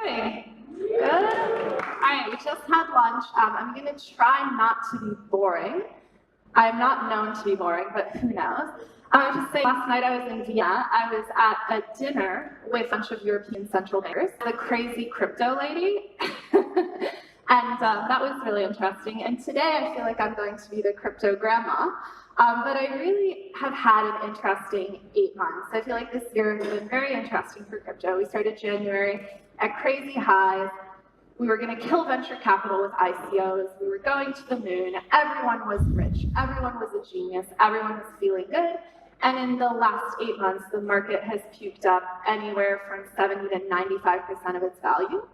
Doing? Good? All right, we just had lunch. I'm going to try not to be boring. I'm not known to be boring, but who knows? I was just saying, last night I was in Vienna. I was at a dinner with a bunch of European central bankers, the crazy crypto lady, and that was really interesting. And today I feel like I'm going to be the crypto grandma, but I really have had an interesting 8 months. I feel like this year has been very interesting for crypto. We started January at crazy highs. We were going to kill venture capital with ICOs. We were going to the moon. Everyone was rich. Everyone was a genius. Everyone was feeling good. And in the last 8 months, the market has puked up anywhere from 70 to 95% of its value.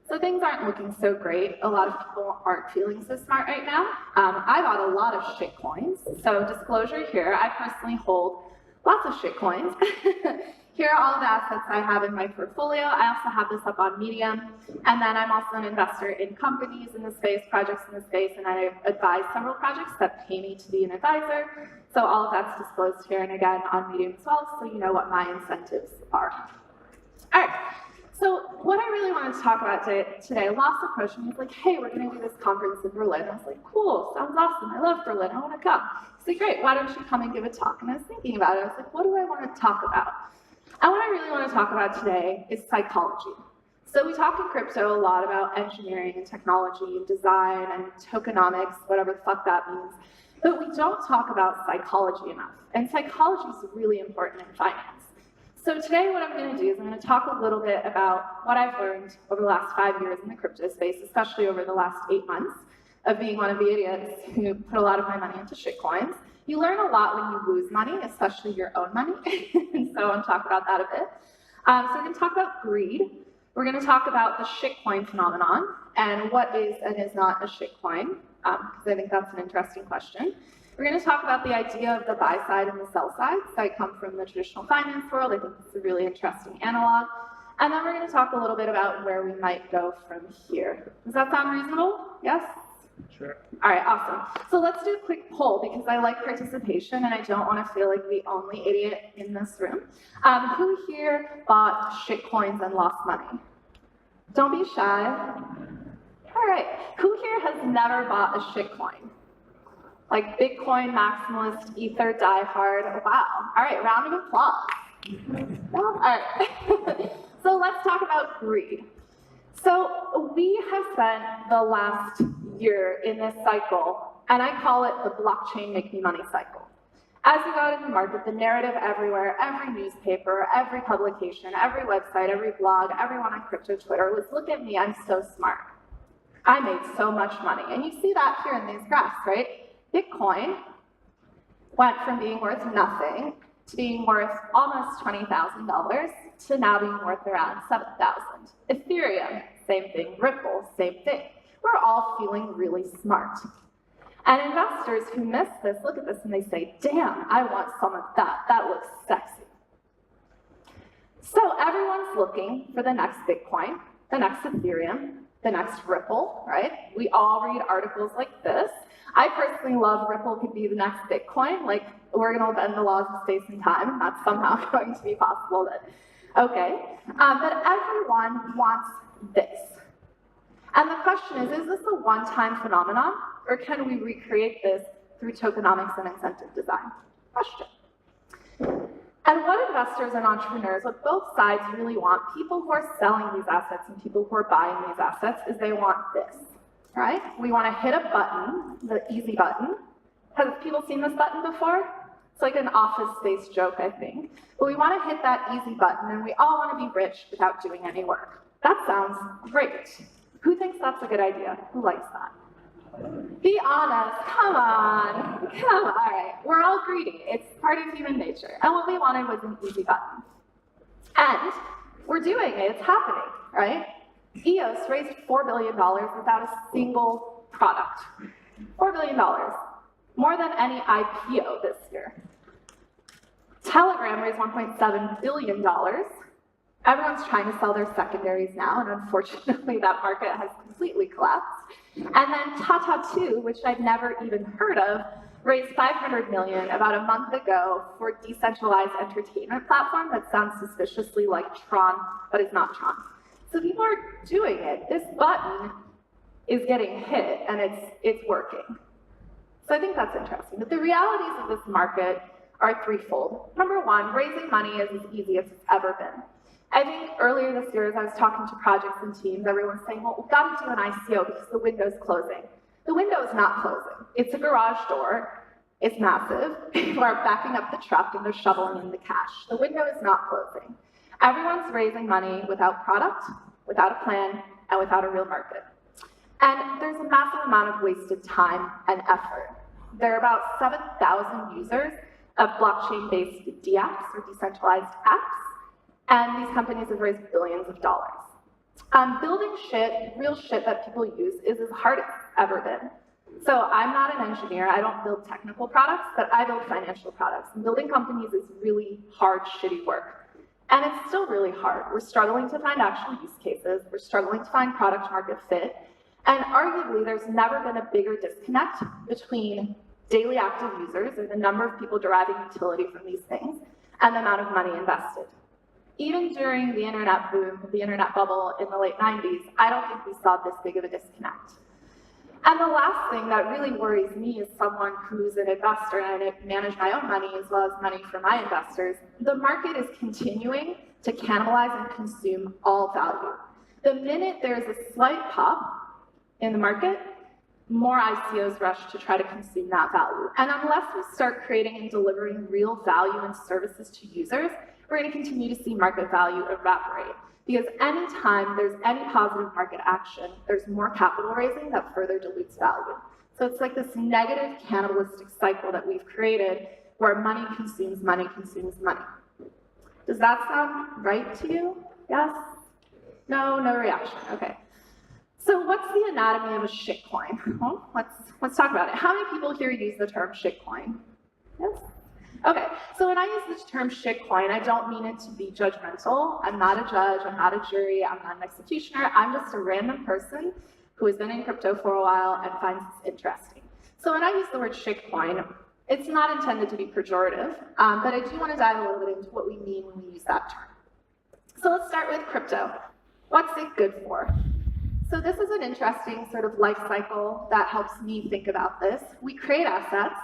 So things aren't looking so great. A lot of people aren't feeling so smart right now. I bought a lot of shitcoins. So disclosure here, I personally hold lots of shitcoins. Here are all the assets I have in my portfolio. I also have this up on Medium. And then I'm also an investor in companies in the space, projects in the space, and I advise several projects that pay me to be an advisor. So all of that's disclosed here and again on Medium as well, so you know what my incentives are. All right, so what I really wanted to talk about today, Lost approached me, he was like, hey, we're gonna do this conference in Berlin. I was like, cool, sounds awesome, I love Berlin, I wanna come. He's like, great, why don't you come and give a talk? And I was thinking about it, I was like, what do I wanna talk about? And what I really want to talk about today is psychology. So we talk in crypto a lot about engineering and technology and design and tokenomics, whatever the fuck that means, but we don't talk about psychology enough. And psychology is really important in finance. So today what I'm going to do is I'm going to talk a little bit about what I've learned over the last 5 years in the crypto space, especially over the last 8 months of being one of the idiots who put a lot of my money into shitcoins. You learn a lot when you lose money, especially your own money, and so I'll talk about that a bit. So we're going to talk about greed. We're going to talk about the shitcoin phenomenon and what is and is not a shitcoin, because I think that's an interesting question. We're going to talk about the idea of the buy side and the sell side. So I come from the traditional finance world. I think it's a really interesting analog. And then we're going to talk a little bit about where we might go from here. Does that sound reasonable? Yes? Sure. All right, awesome. So let's do a quick poll because I like participation and I don't want to feel like the only idiot in this room. Who here bought shitcoins and lost money? Don't be shy. All right. Who here has never bought a shitcoin? Like Bitcoin, maximalist, Ether, diehard. Wow. All right, round of applause. All right. So let's talk about greed. So we have spent the last year in this cycle, and I call it the blockchain make me money cycle. As you go out in the market, the narrative everywhere, every newspaper, every publication, every website, every blog, everyone on crypto Twitter was, look at me, I'm so smart. I made so much money. And you see that here in these graphs, right? Bitcoin went from being worth nothing to being worth almost $20,000 to now being worth around $7,000. Ethereum, same thing. Ripple, same thing. We're all feeling really smart. And investors who miss this look at this and they say, damn, I want some of that. That looks sexy. So everyone's looking for the next Bitcoin, the next Ethereum, the next Ripple, right? We all read articles like this. I personally love Ripple could be the next Bitcoin. Like, we're going to bend the laws of space and time, and that's somehow going to be possible. Okay. But everyone wants this. And the question is this a one-time phenomenon, or can we recreate this through tokenomics and incentive design? Question. And what investors and entrepreneurs, what both sides really want, people who are selling these assets and people who are buying these assets, is they want this, right? We want to hit a button, the easy button. Have people seen this button before? It's like an Office Space joke, I think. But we want to hit that easy button, and we all want to be rich without doing any work. That sounds great. Who thinks that's a good idea? Who likes that? Be honest, come on. All right, we're all greedy. It's part of human nature. And what we wanted was an easy button. And we're doing it, it's happening, right? EOS raised $4 billion without a single product. $4 billion, more than any IPO this year. Telegram raised $1.7 billion. Everyone's trying to sell their secondaries now, and unfortunately that market has completely collapsed. And then Tata 2, which I'd never even heard of, raised $500 million about a month ago for a decentralized entertainment platform that sounds suspiciously like Tron, but is not Tron. So people are doing it. This button is getting hit, and it's working. So I think that's interesting. But the realities of this market are threefold. Number one, raising money is as easy as it's ever been. I think earlier this year, as I was talking to projects and teams, everyone's saying, well, we've got to do an ICO because the window's closing. The window is not closing. It's a garage door. It's massive. People are backing up the truck and they're shoveling in the cash. The window is not closing. Everyone's raising money without product, without a plan, and without a real market. And there's a massive amount of wasted time and effort. There are about 7,000 users of blockchain-based DApps, or decentralized apps, and these companies have raised billions of dollars. Building real shit that people use is as hard as it's ever been. So I'm not an engineer, I don't build technical products, but I build financial products. And building companies is really hard, shitty work. And it's still really hard. We're struggling to find actual use cases, we're struggling to find product market fit, and arguably there's never been a bigger disconnect between daily active users, or the number of people deriving utility from these things, and the amount of money invested. Even during the internet boom, the internet bubble in the late 90s, I don't think we saw this big of a disconnect. And the last thing that really worries me as someone who's an investor, and I manage my own money as well as money for my investors, the market is continuing to cannibalize and consume all value. The minute there's a slight pop in the market, more ICOs rush to try to consume that value. And unless we start creating and delivering real value and services to users, we're going to continue to see market value evaporate. Because anytime there's any positive market action, there's more capital raising that further dilutes value. So it's like this negative cannibalistic cycle that we've created where money consumes money consumes money. Does that sound right to you? Yes? No? No reaction. Okay. So what's the anatomy of a shitcoin? Well, let's talk about it. How many people here use the term shitcoin? Yes? Okay, so when I use the term shitcoin, I don't mean it to be judgmental. I'm not a judge, I'm not a jury, I'm not an executioner. I'm just a random person who has been in crypto for a while and finds this interesting. So when I use the word shitcoin, it's not intended to be pejorative, but I do want to dive a little bit into what we mean when we use that term. So let's start with crypto. What's it good for? So this is an interesting sort of life cycle that helps me think about this. We create assets,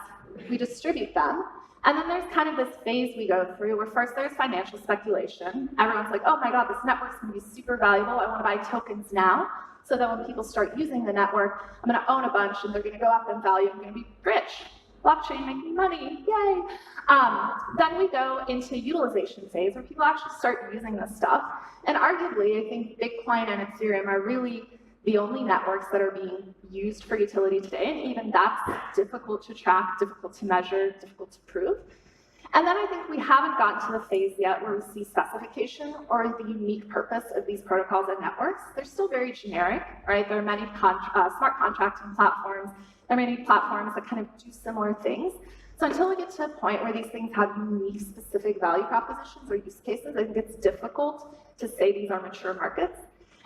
we distribute them, and then there's kind of this phase we go through where first there's financial speculation. Everyone's like, oh my God, this network's gonna be super valuable. I wanna buy tokens now. So that when people start using the network, I'm gonna own a bunch and they're gonna go up in value. I'm gonna be rich. Blockchain making money, yay. Then we go into utilization phase where people actually start using this stuff. And arguably, I think Bitcoin and Ethereum are really the only networks that are being used for utility today, and even that's difficult to track, difficult to measure, difficult to prove. And then I think we haven't gotten to the phase yet where we see specification or the unique purpose of these protocols and networks. They're still very generic, right? There are many smart contracting platforms. There are many platforms that kind of do similar things. So until we get to a point where these things have unique specific value propositions or use cases, I think it's difficult to say these are mature markets.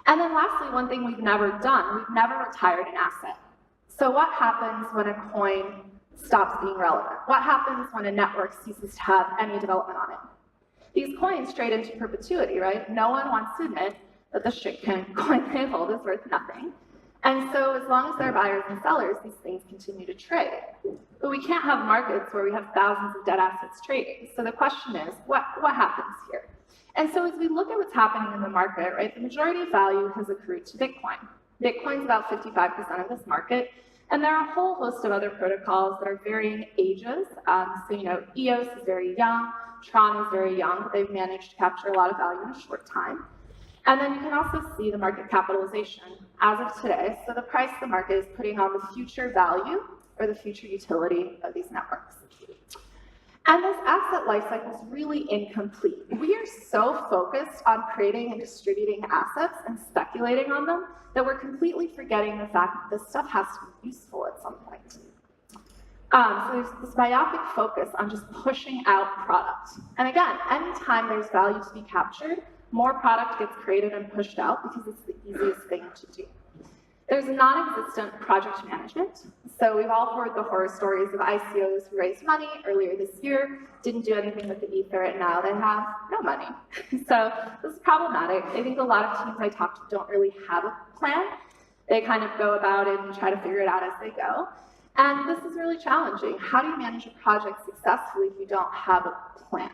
And then lastly, one thing we've never done, we've never retired an asset. So what happens when a coin stops being relevant? What happens when a network ceases to have any development on it? These coins trade into perpetuity, right? No one wants to admit that the shitcoin they hold is worth nothing. And so as long as there are buyers and sellers, these things continue to trade. But we can't have markets where we have thousands of dead assets trading. So the question is, what happens here? And so as we look at what's happening in the market, right, the majority of value has accrued to Bitcoin. Bitcoin's about 55% of this market, and there are a whole host of other protocols that are varying ages. So, EOS is very young, Tron is very young, but they've managed to capture a lot of value in a short time. And then you can also see the market capitalization as of today. So the price the market is putting on the future value or the future utility of these networks. And this asset lifecycle is really incomplete. We are so focused on creating and distributing assets and speculating on them that we're completely forgetting the fact that this stuff has to be useful at some point. So there's this myopic focus on just pushing out product. And again, anytime there's value to be captured, more product gets created and pushed out because it's the easiest thing to do. There's non-existent project management. So we've all heard the horror stories of ICOs who raised money earlier this year, didn't do anything with the ether, and now they have no money. So this is problematic. I think a lot of teams I talk to don't really have a plan. They kind of go about it and try to figure it out as they go. And this is really challenging. How do you manage a project successfully if you don't have a plan?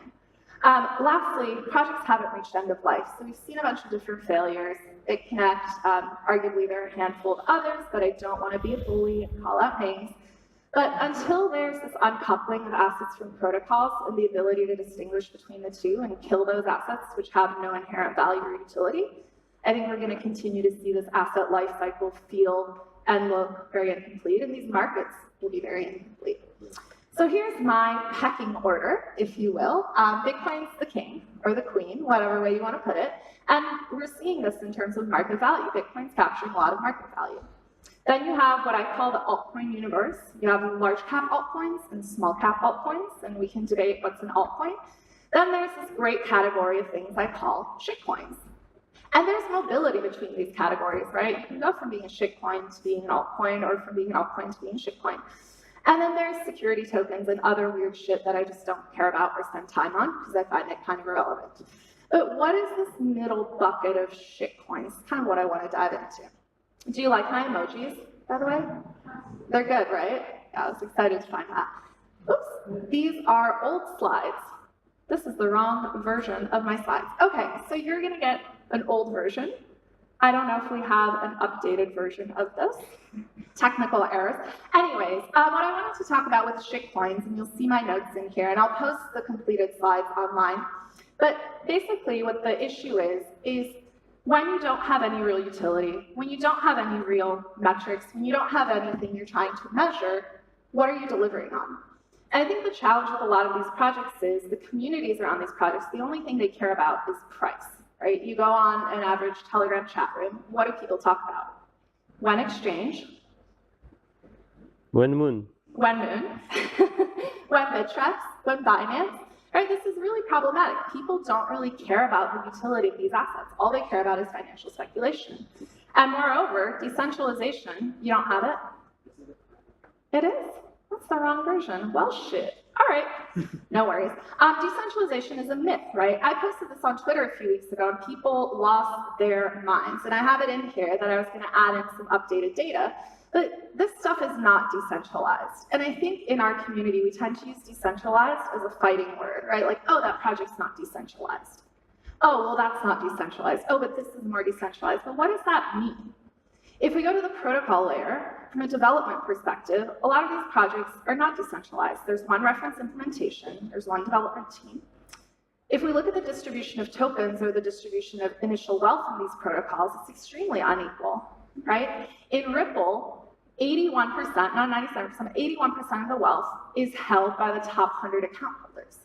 Lastly, projects haven't reached end of life. So we've seen a bunch of different failures. BitConnect, arguably there are a handful of others, but I don't want to be a bully and call out names. But until there's this uncoupling of assets from protocols and the ability to distinguish between the two and kill those assets which have no inherent value or utility, I think we're going to continue to see this asset life cycle feel and look very incomplete, and these markets will be very incomplete. So here's my pecking order, if you will. Bitcoin's the king, or the queen, whatever way you want to put it. And we're seeing this in terms of market value. Bitcoin's capturing a lot of market value. Then you have what I call the altcoin universe. You have large cap altcoins and small cap altcoins, and we can debate what's an altcoin. Then there's this great category of things I call shitcoins. And there's mobility between these categories, right? You can go from being a shitcoin to being an altcoin, or from being an altcoin to being a shitcoin. And then there's security tokens and other weird shit that I just don't care about or spend time on because I find it kind of irrelevant. But what is this middle bucket of shitcoins? It's kind of what I want to dive into. Do you like my emojis, by the way? They're good, right? Yeah, I was excited to find that. Oops, these are old slides. This is the wrong version of my slides. Okay, so you're gonna get an old version. I don't know if we have an updated version of this. Technical errors. Anyways, what I wanted to talk about with shitcoins, and you'll see my notes in here, and I'll post the completed slides online. But basically what the issue is when you don't have any real utility, when you don't have any real metrics, when you don't have anything you're trying to measure, what are you delivering on? And I think the challenge with a lot of these projects is the communities around these projects, the only thing they care about is price, right? You go on an average Telegram chat room, what do people talk about? When exchange. When moon. When moon. When Bittrex. When Binance. Right, this is really problematic. People don't really care about the utility of these assets. All they care about is financial speculation. And moreover, decentralization, you don't have it? It is. That's the wrong version. Well, shit. All right, no worries. Decentralization is a myth, right? I posted this on Twitter a few weeks ago and people lost their minds. And I have it in here that I was gonna add in some updated data. But this stuff is not decentralized. And I think in our community, we tend to use decentralized as a fighting word, right? Like, oh, that project's not decentralized. Oh, well, that's not decentralized. Oh, but this is more decentralized. But what does that mean? If we go to the protocol layer, from a development perspective, a lot of these projects are not decentralized. There's one reference implementation, there's one development team. If we look at the distribution of tokens or the distribution of initial wealth in these protocols, it's extremely unequal, right? In Ripple, 81%, not 97%, 81% of the wealth is held by the top 100 account holders.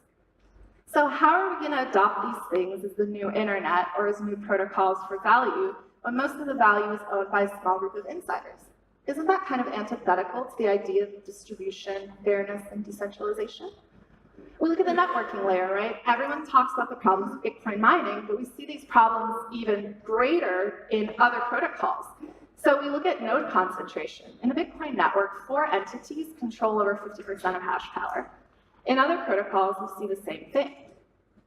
So how are we gonna adopt these things as the new internet or as new protocols for value when most of the value is owned by a small group of insiders? Isn't that kind of antithetical to the idea of distribution, fairness, and decentralization? We look at the networking layer, right? Everyone talks about the problems of Bitcoin mining, but we see these problems even greater in other protocols. So we look at node concentration. In the Bitcoin network, 4 entities control over 50% of hash power. In other protocols, we see the same thing.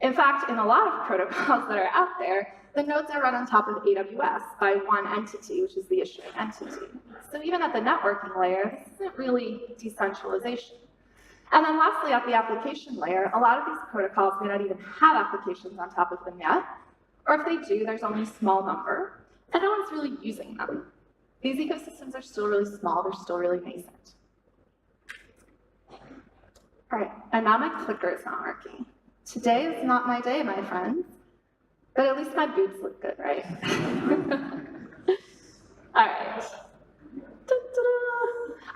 In fact, in a lot of protocols that are out there, the nodes are run on top of AWS by one entity, which is the issuing entity. So even at the networking layer, this isn't really decentralization. And then lastly, at the application layer, a lot of these protocols may not even have applications on top of them yet, or if they do, there's only a small number, and no one's really using them. These ecosystems are still really small, they're still really nascent. All right, and now my clicker is not working. Today is not my day, my friends, but at least my boobs look good, right? All right.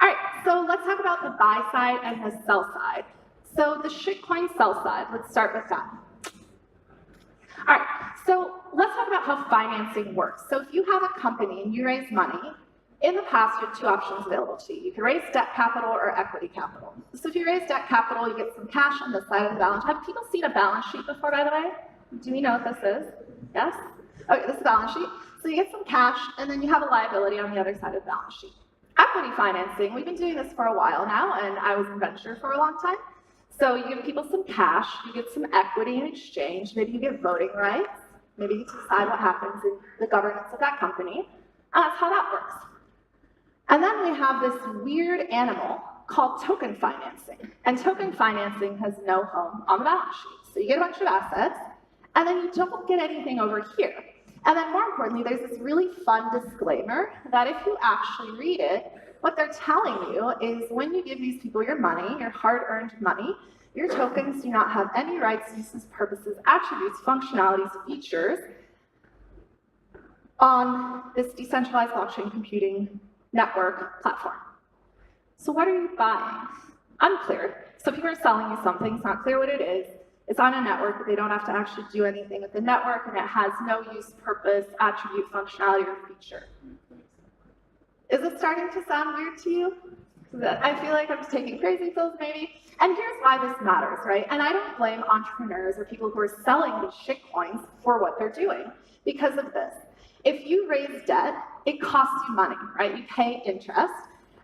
All right, so let's talk about the buy side and the sell side. So the shitcoin sell side, let's start with that. All right, so let's talk about how financing works. So if you have a company and you raise money, in the past, you have 2 options available to you. You can raise debt capital or equity capital. So if you raise debt capital, you get some cash on the side of the balance sheet. Have people seen a balance sheet before, by the way? Do we know what this is? Yes? Okay, this is the balance sheet. So you get some cash, and then you have a liability on the other side of the balance sheet. Equity financing, we've been doing this for a while now, and I was in venture for a long time. So you give people some cash, you get some equity in exchange, maybe you get voting rights, maybe you decide what happens in the governance of that company, and that's how that works. And then we have this weird animal called token financing. And token financing has no home on the balance sheet. So you get a bunch of assets, and then you don't get anything over here. And then more importantly, there's this really fun disclaimer that if you actually read it, what they're telling you is when you give these people your money, your hard-earned money, your tokens do not have any rights, uses, purposes, attributes, functionalities, features on this decentralized blockchain computing network platform. So what are you buying? Unclear. So people are selling you something, it's not clear what it is. It's on a network, but they don't have to actually do anything with the network, and it has no use, purpose, attribute, functionality, or feature. Is it starting to sound weird to you? I feel like I'm just taking crazy pills, maybe. And here's why this matters, right? And I don't blame entrepreneurs or people who are selling these shitcoins for what they're doing because of this. If you raise debt, it costs you money, right? You pay interest,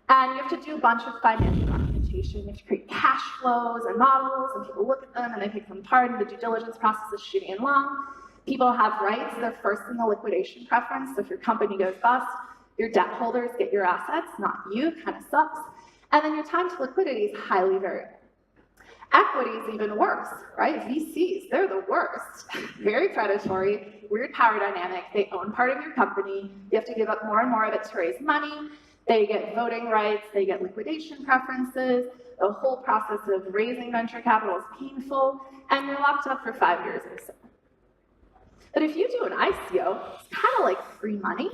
and you have to do a bunch of financial documentation. You have to create cash flows and models, and people look at them, and they pick them apart, and the due diligence process is shitty and long. People have rights. They're first in the liquidation preference, so if your company goes bust, your debt holders get your assets, not you. Kind of sucks. And then your time to liquidity is highly variable. Equity is even worse, right? VCs, they're the worst. Very predatory, weird power dynamic. They own part of your company. You have to give up more and more of it to raise money. They get voting rights. They get liquidation preferences. The whole process of raising venture capital is painful, and you're locked up for 5 years or so. But if you do an ICO, it's kind of like free money.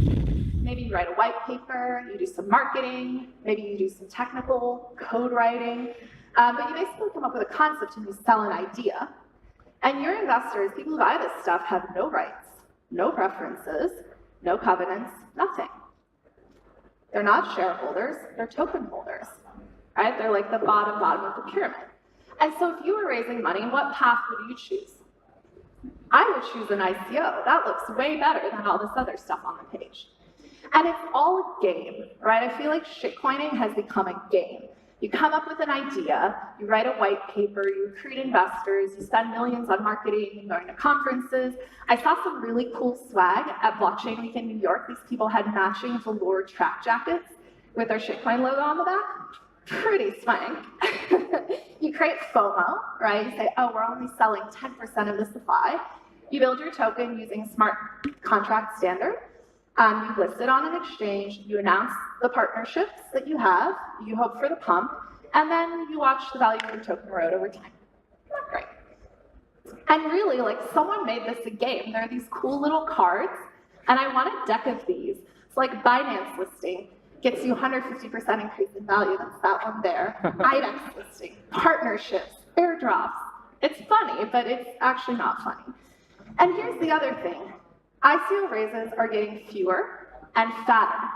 Maybe you write a white paper, you do some marketing, maybe you do some technical code writing, but you basically come up with a concept and you sell an idea. And your investors, people who buy this stuff, have no rights, no preferences, no covenants, nothing. They're not shareholders, they're token holders, right? They're like the bottom of the pyramid. And so if you were raising money, what path would you choose? I would choose an ICO. That looks way better than all this other stuff on the page. And it's all a game, right? I feel like shitcoining has become a game. You come up with an idea, you write a white paper, you recruit investors, you spend millions on marketing and going to conferences. I saw some really cool swag at Blockchain Week in New York. These people had matching velour track jackets with their shitcoin logo on the back. Pretty swank. You create FOMO, right? You say, oh, we're only selling 10% of the supply. You build your token using smart contract standard. You list it on an exchange, you announce the partnerships that you have, you hope for the pump, and then you watch the value of your token erode over time. Not great. And really, like, someone made this a game. There are these cool little cards, and I want a deck of these. It's like Binance listing gets you 150% increase in value. That's that one there. IDEX listing, partnerships, airdrops. It's funny, but it's actually not funny. And here's the other thing. ICO raises are getting fewer and fatter.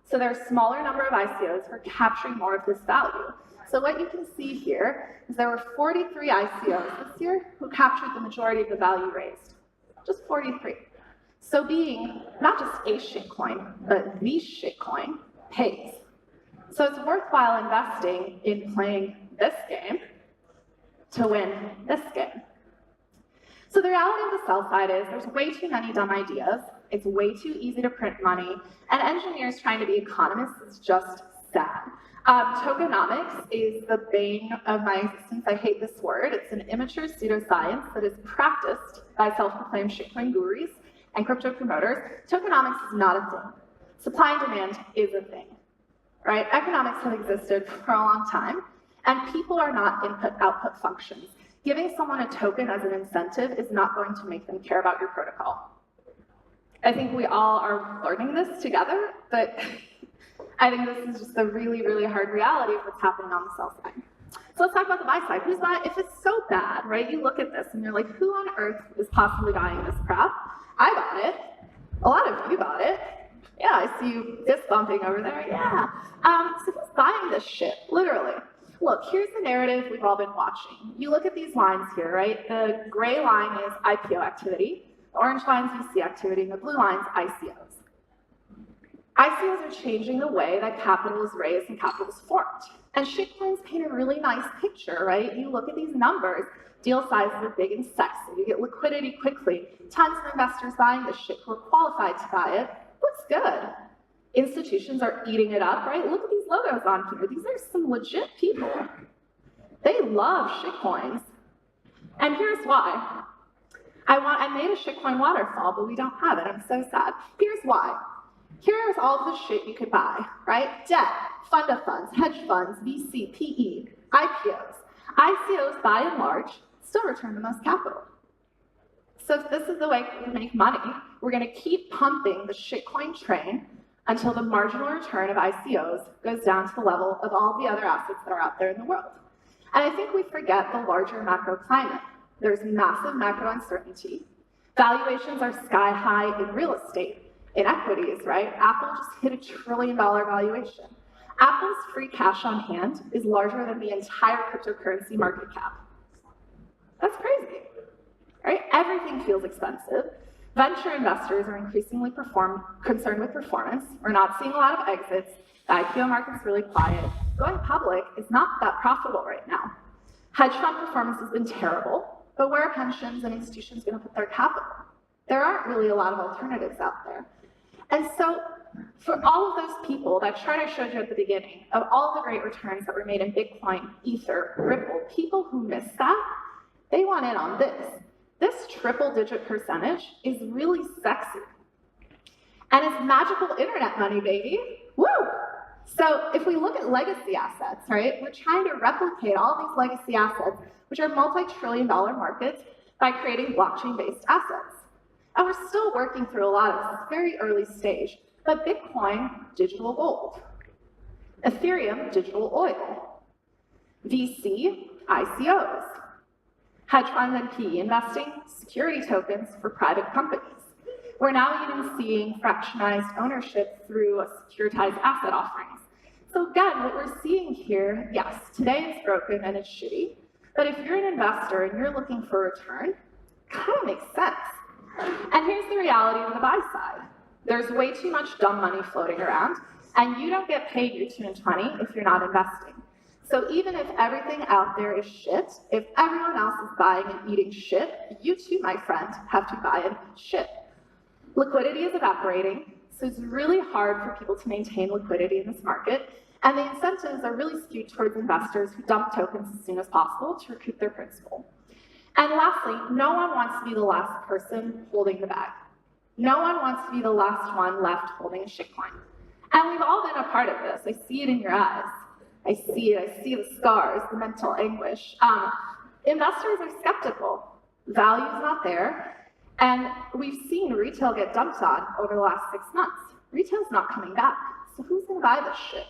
So there's a smaller number of ICOs for capturing more of this value. So what you can see here is there were 43 ICOs this year who captured the majority of the value raised. Just 43. So being not just a shitcoin, but the shitcoin pays. So it's worthwhile investing in playing this game to win this game. So the reality of the sell side is there's way too many dumb ideas, it's way too easy to print money, and engineers trying to be economists is just sad. Tokenomics is the bane of my existence. I hate this word. It's an immature pseudoscience that is practiced by self-proclaimed shitcoin gurus and crypto promoters. Tokenomics is not a thing. Supply and demand is a thing, right? Economics have existed for a long time, and people are not input-output functions. Giving someone a token as an incentive is not going to make them care about your protocol. I think we all are learning this together, but I think this is just the really, really hard reality of what's happening on the sell side. So let's talk about the buy side. Who's buying? If it's so bad, right, you look at this and you're like, who on earth is possibly buying this crap? I bought it. A lot of you bought it. Yeah, I see you fist bumping over there. Yeah. So who's buying this shit? Literally. Look, here's the narrative we've all been watching. You look at these lines here, right? The gray line is IPO activity. The orange lines, VC activity, and the blue lines, ICOs. ICOs are changing the way that capital is raised and capital is formed. And shitcoins paint a really nice picture, right? You look at these numbers, deal sizes are big and sexy. You get liquidity quickly. Tons of investors buying this shit who are qualified to buy it. Looks good. Institutions are eating it up, right? Look at these logos on here. These are some legit people. They love shitcoins. And here's why. I made a shitcoin waterfall, but we don't have it. I'm so sad. Here's why. Here's all the shit you could buy, right? Debt, fund of funds, hedge funds, VC, PE, IPOs. ICOs, by and large, still return the most capital. So if this is the way we make money, we're going to keep pumping the shitcoin train until the marginal return of ICOs goes down to the level of all the other assets that are out there in the world. And I think we forget the larger macro climate. There's massive macro uncertainty. Valuations are sky high in real estate, in equities, right? Apple just hit $1 trillion valuation. Apple's free cash on hand is larger than the entire cryptocurrency market cap. That's crazy, right? Everything feels expensive. Venture investors are increasingly concerned with performance. We're not seeing a lot of exits. The IPO market's really quiet. Going public is not that profitable right now. Hedge fund performance has been terrible, but where are pensions and institutions going to put their capital? There aren't really a lot of alternatives out there. And so for all of those people, that chart I showed you at the beginning, of all the great returns that were made in Bitcoin, Ether, Ripple, people who missed that, they want in on this. This triple-digit percentage is really sexy. And it's magical internet money, baby. Woo! So if we look at legacy assets, right, we're trying to replicate all these legacy assets, which are multi-trillion-dollar markets, by creating blockchain-based assets. And we're still working through a lot of this, very early stage. But Bitcoin, digital gold. Ethereum, digital oil. VC, ICOs. Hedge fund and PE investing, security tokens for private companies. We're now even seeing fractionalized ownership through securitized asset offerings. So again, what we're seeing here, yes, today it's broken and it's shitty, but if you're an investor and you're looking for a return, it kind of makes sense. And here's the reality on the buy side. There's way too much dumb money floating around, and you don't get paid your 2 and 20 if you're not investing. So even if everything out there is shit, if everyone else is buying and eating shit, you too, my friend, have to buy and eat shit. Liquidity is evaporating, so it's really hard for people to maintain liquidity in this market, and the incentives are really skewed towards investors who dump tokens as soon as possible to recoup their principal. And lastly, no one wants to be the last person holding the bag. No one wants to be the last one left holding a shitcoin. And we've all been a part of this. I see it in your eyes. I see it. I see the scars, the mental anguish. Investors are skeptical. Value's not there. And we've seen retail get dumped on over the last 6 months. Retail's not coming back. So who's going to buy this shit?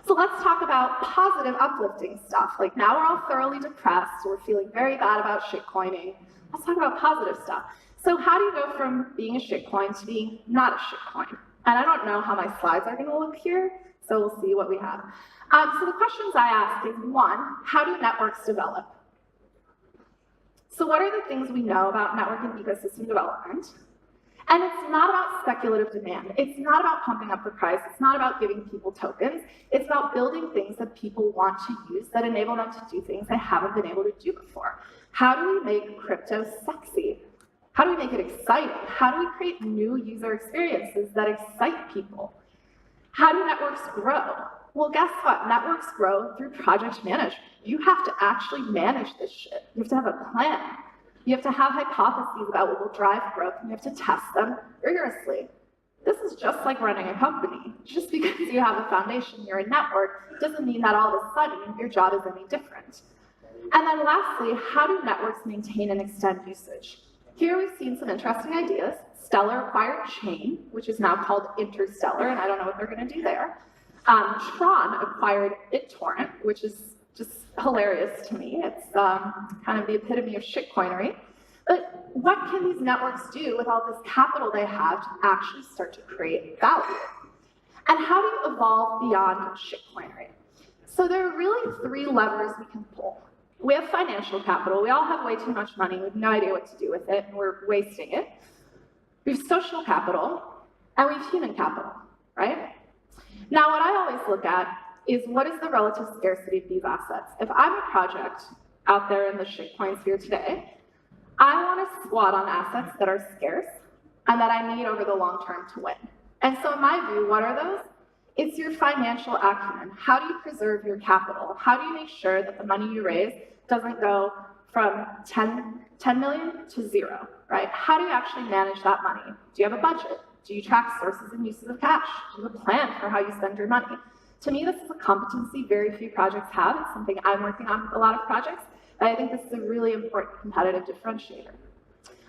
So let's talk about positive, uplifting stuff. Like now we're all thoroughly depressed. We're feeling very bad about shitcoining. Let's talk about positive stuff. So how do you go from being a shitcoin to being not a shitcoin? And I don't know how my slides are going to look here, so we'll see what we have. So the questions I ask is, 1, how do networks develop? So what are the things we know about network and ecosystem development? And it's not about speculative demand. It's not about pumping up the price. It's not about giving people tokens. It's about building things that people want to use that enable them to do things they haven't been able to do before. How do we make crypto sexy? How do we make it exciting? How do we create new user experiences that excite people? How do networks grow? Well, guess what? Networks grow through project management. You have to actually manage this shit. You have to have a plan. You have to have hypotheses about what will drive growth, and you have to test them rigorously. This is just like running a company. Just because you have a foundation, you're a network, doesn't mean that all of a sudden your job is any different. And then lastly, how do networks maintain and extend usage? Here we've seen some interesting ideas. Stellar acquired Chain, which is now called Interstellar, and I don't know what they're going to do there. Tron acquired BitTorrent, which is just hilarious to me. It's kind of the epitome of shitcoinery. But what can these networks do with all this capital they have to actually start to create value? And how do you evolve beyond shitcoinery? So there are really 3 levers we can pull. We have financial capital. We all have way too much money. We have no idea what to do with it, and we're wasting it. We have social capital, and we have human capital, right? Now, what I always look at is what is the relative scarcity of these assets? If I'm a project out there in the shitcoin sphere today, I want to squat on assets that are scarce and that I need over the long term to win. And so in my view, what are those? It's your financial acumen. How do you preserve your capital? How do you make sure that the money you raise doesn't go from 10 million to 0, right? How do you actually manage that money? Do you have a budget? Do you track sources and uses of cash? Do you have a plan for how you spend your money? To me, this is a competency very few projects have. It's something I'm working on with a lot of projects, and I think this is a really important competitive differentiator.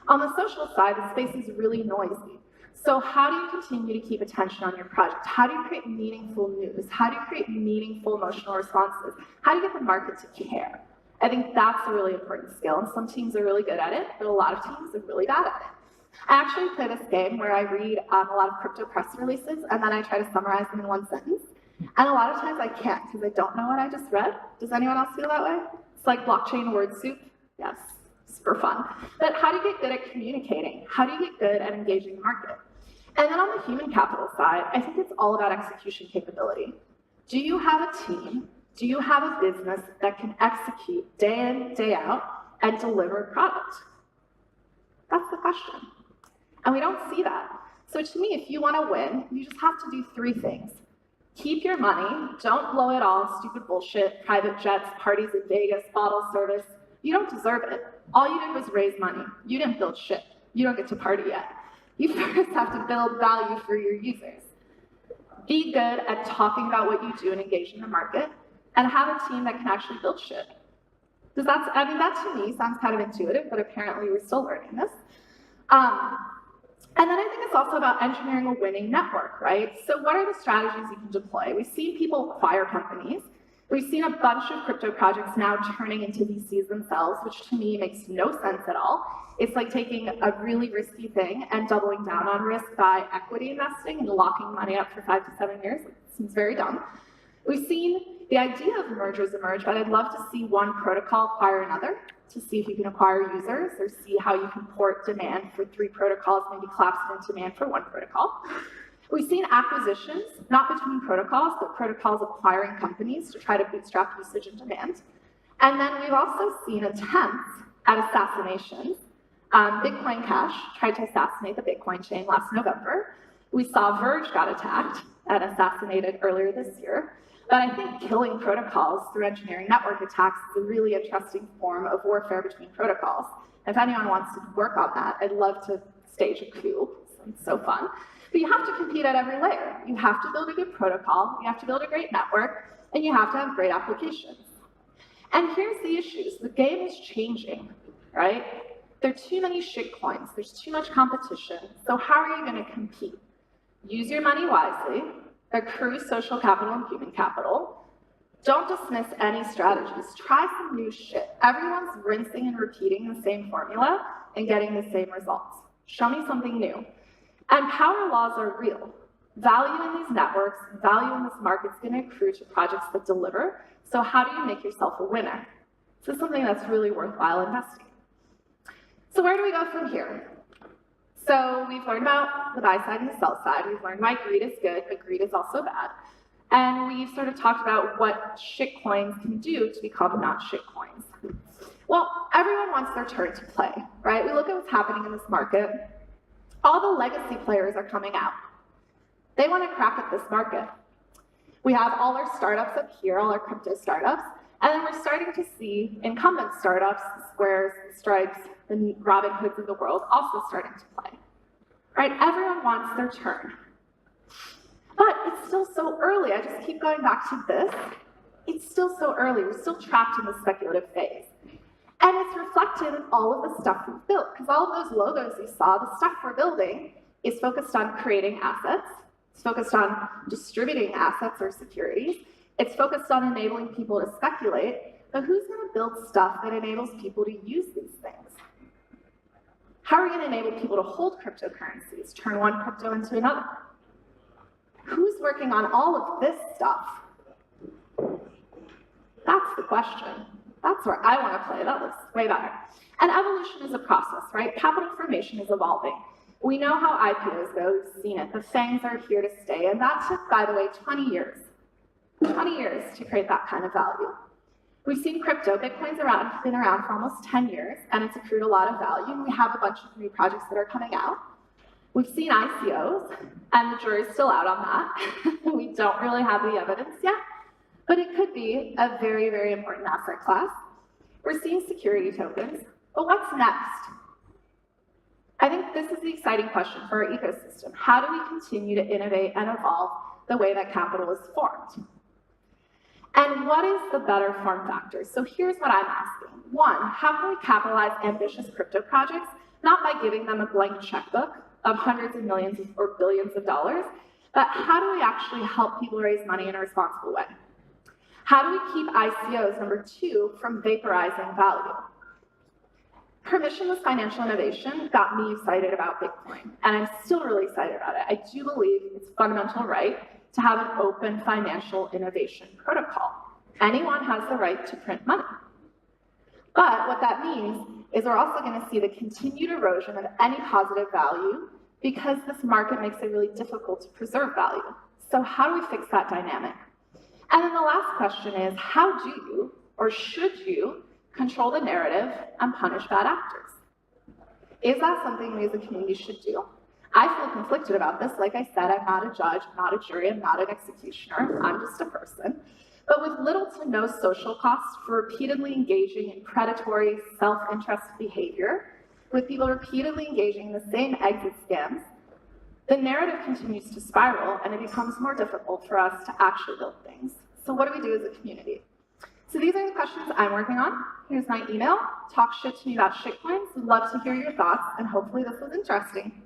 On the social side, the space is really noisy. So how do you continue to keep attention on your project? How do you create meaningful news? How do you create meaningful emotional responses? How do you get the market to care? I think that's a really important skill, and some teams are really good at it, but a lot of teams are really bad at it. I actually play this game where I read a lot of crypto press releases, and then I try to summarize them in one sentence. And a lot of times I can't because I don't know what I just read. Does anyone else feel that way? It's like blockchain word soup. Yes, super fun. But how do you get good at communicating? How do you get good at engaging the market? And then on the human capital side, I think it's all about execution capability. Do you have a team? Do you have a business that can execute day in, day out, and deliver a product? That's the question. And we don't see that. So to me, if you want to win, you just have to do 3 things. Keep your money. Don't blow it all on stupid bullshit, private jets, parties in Vegas, bottle service. You don't deserve it. All you did was raise money. You didn't build shit. You don't get to party yet. You first have to build value for your users. Be good at talking about what you do and engage in the market, and have a team that can actually build shit. Because that to me sounds kind of intuitive, but apparently we're still learning this. And then I think it's also about engineering a winning network, right? So what are the strategies you can deploy? We've seen people acquire companies. We've seen a bunch of crypto projects now turning into VCs themselves, which to me makes no sense at all. It's like taking a really risky thing and doubling down on risk by equity investing and locking money up for 5 to 7 years. It seems very dumb. We've seen the idea of mergers emerge, but I'd love to see one protocol acquire another, to see if you can acquire users or see how you can port demand for 3 protocols, maybe collapse it into demand for 1 protocol. We've seen acquisitions, not between protocols, but protocols acquiring companies to try to bootstrap usage and demand. And then we've also seen attempts at assassinations. Bitcoin Cash tried to assassinate the Bitcoin chain last November. We saw Verge got attacked and assassinated earlier this year. But I think killing protocols through engineering network attacks is a really interesting form of warfare between protocols. If anyone wants to work on that, I'd love to stage a coup. It's so fun. But you have to compete at every layer. You have to build a good protocol, you have to build a great network, and you have to have great applications. And here's the issues. The game is changing, right? There are too many shitcoins. There's too much competition. So how are you going to compete? Use your money wisely. Accrue social capital and human capital. Don't dismiss any strategies. Try some new shit. Everyone's rinsing and repeating the same formula and getting the same results. Show me something new. And power laws are real. Value in these networks, value in this market is going to accrue to projects that deliver. So how do you make yourself a winner? This is something that's really worthwhile investing. So where do we go from here? So we've learned about the buy side and the sell side. We've learned why greed is good, but greed is also bad. And we've sort of talked about what shitcoins can do to become not shitcoins. Well, everyone wants their turn to play, right? We look at what's happening in this market. All the legacy players are coming out. They want to crack at this market. We have all our startups up here, all our crypto startups, and then we're starting to see incumbent startups, the Squares, the Stripes, the Robin Hoods of the world also starting to play, right? Everyone wants their turn. But it's still so early. I just keep going back to this. It's still so early. We're still trapped in the speculative phase. And it's reflected in all of the stuff we've built, because all of those logos you saw, the stuff we're building is focused on creating assets. It's focused on distributing assets or securities. It's focused on enabling people to speculate. But who's going to build stuff that enables people to use these things? How are we going to enable people to hold cryptocurrencies, turn one crypto into another? Who's working on all of this stuff? That's the question. That's where I want to play. That looks way better. And evolution is a process, right? Capital formation is evolving. We know how IPOs go. We've seen it. The FANGs are here to stay. And that took, by the way, 20 years. 20 years to create that kind of value. We've seen crypto. Bitcoin's been around for almost 10 years, and it's accrued a lot of value. And we have a bunch of new projects that are coming out. We've seen ICOs, and the jury's still out on that. We don't really have the evidence yet, but it could be a very, very important asset class. We're seeing security tokens, but what's next? I think this is the exciting question for our ecosystem. How do we continue to innovate and evolve the way that capital is formed? And what is the better form factor? So here's what I'm asking. One, how can we capitalize ambitious crypto projects, not by giving them a blank checkbook of hundreds of millions or billions of dollars, but how do we actually help people raise money in a responsible way? How do we keep ICOs, number two, from vaporizing value? Permissionless financial innovation got me excited about Bitcoin, and I'm still really excited about it. I do believe it's a fundamental right to have an open financial innovation protocol. Anyone has the right to print money. But what that means is we're also going to see the continued erosion of any positive value because this market makes it really difficult to preserve value. So how do we fix that dynamic? And then the last question is, how do you, or should you, control the narrative and punish bad actors? Is that something we as a community should do? I feel conflicted about this. Like I said, I'm not a judge, I'm not a jury, I'm not an executioner, I'm just a person. But with little to no social cost for repeatedly engaging in predatory, self-interest behavior, with people repeatedly engaging in the same exit scams, the narrative continues to spiral and it becomes more difficult for us to actually build things. So what do we do as a community? So these are the questions I'm working on. Here's my email. Talk shit to me about shitcoins. Would love to hear your thoughts, and hopefully this was interesting.